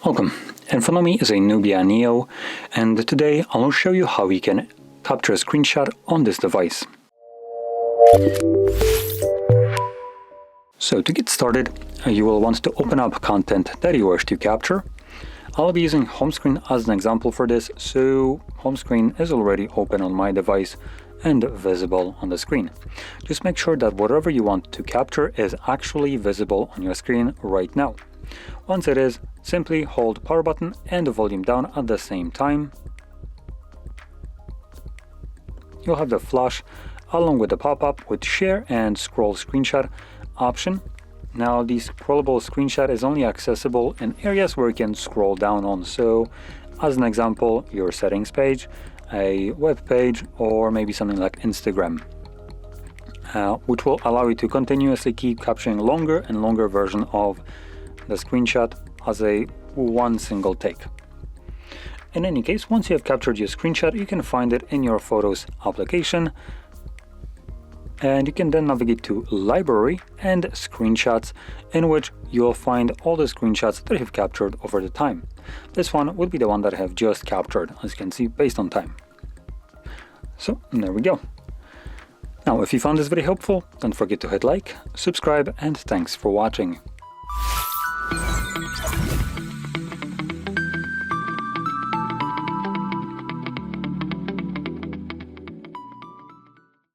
Welcome, in front of me is a NUBIA Neo, and today I will show you how we can capture a screenshot on this device. So to get started, you will want to open up content that you wish to capture. I'll be using home screen as an example for this, so home screen is already open on my device and visible on the screen. Just make sure that whatever you want to capture is actually visible on your screen right now. Once it is, simply hold power button and the volume down at the same time. You'll have the flash along with the pop-up with share and scroll screenshot option. Now the scrollable screenshot is only accessible in areas where you can scroll down on. So as an example, your settings page, a web page, or maybe something like Instagram, which will allow you to continuously keep capturing longer and longer version of the screenshot as a one single take. In any case, once you have captured your screenshot, you can find it in your Photos application, and you can then navigate to Library and Screenshots, in which you'll find all the screenshots that you've captured over the time. This one would be the one that I have just captured, as you can see, based on time. So there we go. Now, if you found this video helpful, don't forget to hit like, subscribe, and thanks for watching.